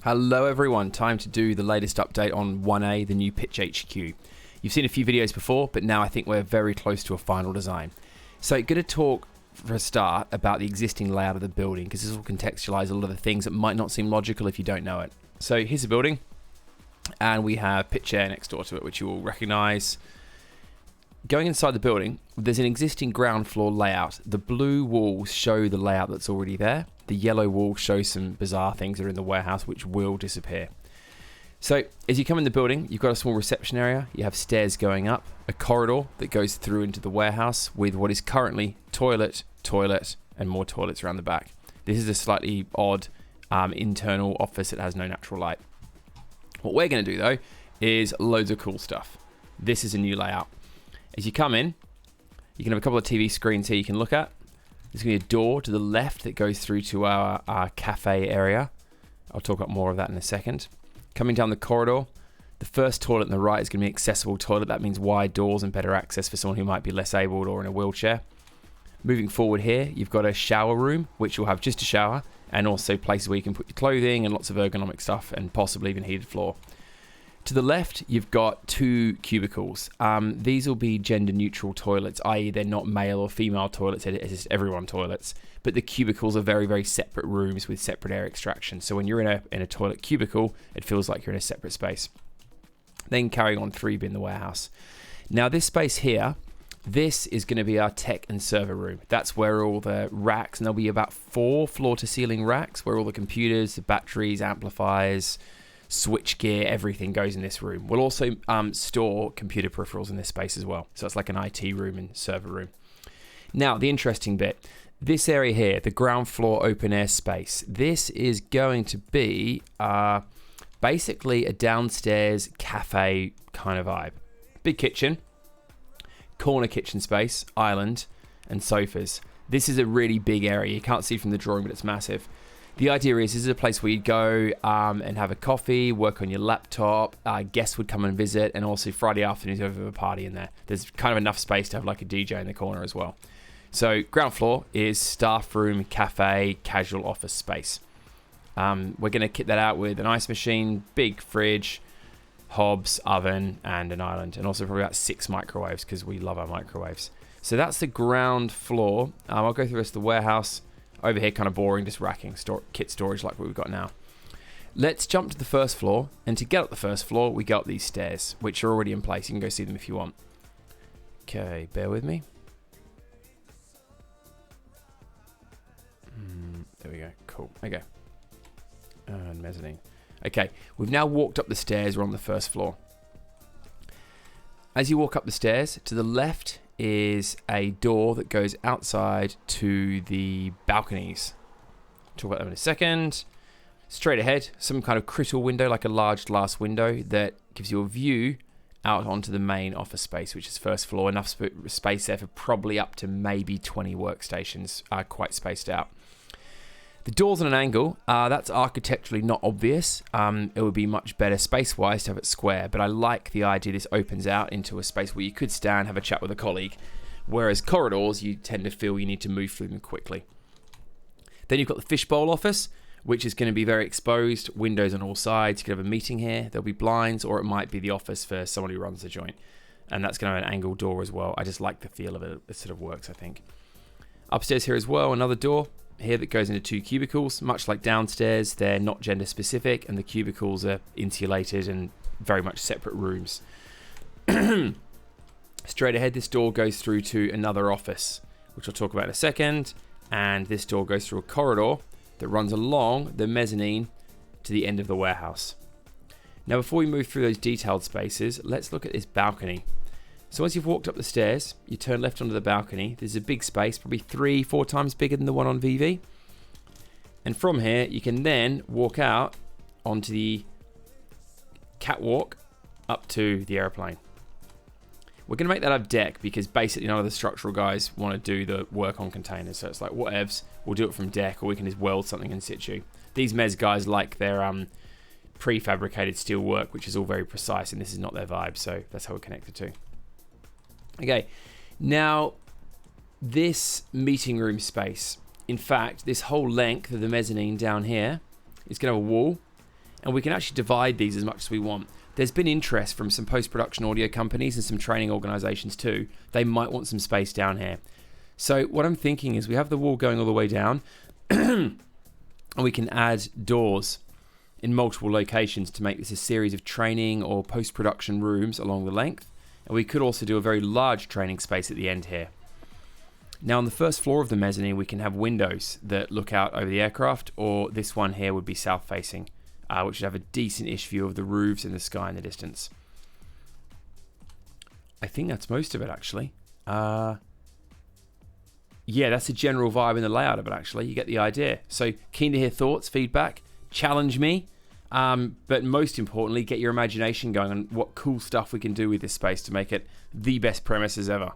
Hello everyone, time to do the latest update on 1A, the new Pitch HQ. You've seen a few videos before, but now I think we're very close to a final design. So I'm going to talk for a start about the existing layout of the building, because this will contextualize a lot of the things that might not seem logical if you don't know it. So here's the building, and we have Pitch Air next door to it, which you will recognize. Going inside the building, there's an existing ground floor layout. The blue walls show the layout that's already there. The yellow walls show some bizarre things that are in the warehouse which will disappear. So as you come in the building, you've got a small reception area. You have stairs going up, a corridor that goes through into the warehouse with what is currently toilet, and more toilets around the back. This is a slightly odd internal office that has no natural light. What we're going to do though is loads of cool stuff. This is a new layout. As you come in, you can have a couple of TV screens here you can look at. There's going to be a door to the left that goes through to our cafe area. I'll talk about more of that in a second. Coming down the corridor, the first toilet on the right is going to be an accessible toilet. That means wide doors and better access for someone who might be less abled or in a wheelchair. Moving forward here, you've got a shower room, which will have just a shower, and also places where you can put your clothing and lots of ergonomic stuff, and possibly even heated floor. To the left, you've got two cubicles. These will be gender-neutral toilets, i.e. they're not male or female toilets, it's just everyone toilets. But the cubicles are very, very separate rooms with separate air extraction. So when you're in a toilet cubicle, it feels like you're in a separate space. Then carrying on through bin the warehouse. Now this space here, this is going to be our tech and server room. That's where all the racks, and there'll be about 4 floor-to-ceiling racks where all the computers, the batteries, amplifiers, switch gear, everything goes in this room. We'll also store computer peripherals in this space as well. So it's like an IT room and server room. Now, the interesting bit, this area here, the ground floor open air space, this is going to be basically a downstairs cafe kind of vibe. Big kitchen, corner kitchen space, island, and sofas. This is a really big area. You can't see from the drawing, but it's massive. The idea is this is a place where you'd go and have a coffee, work on your laptop, guests would come and visit, and also Friday afternoons over a party in there. There's kind of enough space to have like a DJ in the corner as well. So ground floor is staff room, cafe, casual office space. We're going to kit that out with an ice machine, big fridge, hobs, oven, and an island, and also probably about 6 microwaves because we love our microwaves. So that's the ground floor. I'll go through the rest of the warehouse. Over here, kind of boring, just racking kit storage like what we've got now. Let's jump to the first floor, and to get up the first floor, we go up these stairs, which are already in place. You can go see them if you want. Okay, bear with me. There we go, cool, okay. And mezzanine. Okay, we've now walked up the stairs, we're on the first floor. As you walk up the stairs, to the left is a door that goes outside to the balconies. Talk about them in a second. Straight ahead, some kind of crystal window, like a large glass window that gives you a view out onto the main office space, which is first floor. Enough space there for probably up to maybe 20 workstations, quite spaced out. The door's on an angle. That's architecturally not obvious. It would be much better space-wise to have it square, but I like the idea this opens out into a space where you could stand, have a chat with a colleague, whereas corridors, you tend to feel you need to move through them quickly. Then you've got the fishbowl office, which is going to be very exposed, windows on all sides. You could have a meeting here, there'll be blinds, or it might be the office for someone who runs the joint. And that's going to have an angled door as well. I just like the feel of it. It sort of works, I think. Upstairs here as well, another door here that goes into 2 cubicles. Much like downstairs, they're not gender specific, and the cubicles are insulated and very much separate rooms. Straight ahead, this door goes through to another office, which I'll talk about in a second, and this door goes through a corridor that runs along the mezzanine to the end of the warehouse. Now, before we move through those detailed spaces, let's look at this balcony. So once you've walked up the stairs, you turn left onto the balcony. There's a big space, probably 3-4 times bigger than the one on VV. And from here, you can then walk out onto the catwalk up to the airplane. We're going to make that a deck because basically none of the structural guys want to do the work on containers. So it's like, whatevs, we'll do it from deck, or we can just weld something in situ. These mez guys like their prefabricated steel work, which is all very precise, and this is not their vibe. So that's how we connect the two. Okay, now this meeting room space, in fact, this whole length of the mezzanine down here is going to have a wall, And we can actually divide these as much as we want. There's been interest from some post-production audio companies and some training organizations too. They might want some space down here. So what I'm thinking is we have the wall going all the way down and we can add doors in multiple locations to make this a series of training or post-production rooms along the length. And we could also do a very large training space at the end here. Now on the first floor of the mezzanine, we can have windows that look out over the aircraft, or this one here would be south facing, which should have a decent-ish view of the roofs and the sky in the distance. I think that's most of it actually. Yeah, that's a general vibe in the layout of it actually. You get the idea. So keen to hear thoughts, feedback, challenge me, but most importantly, get your imagination going on what cool stuff we can do with this space to make it the best premises ever.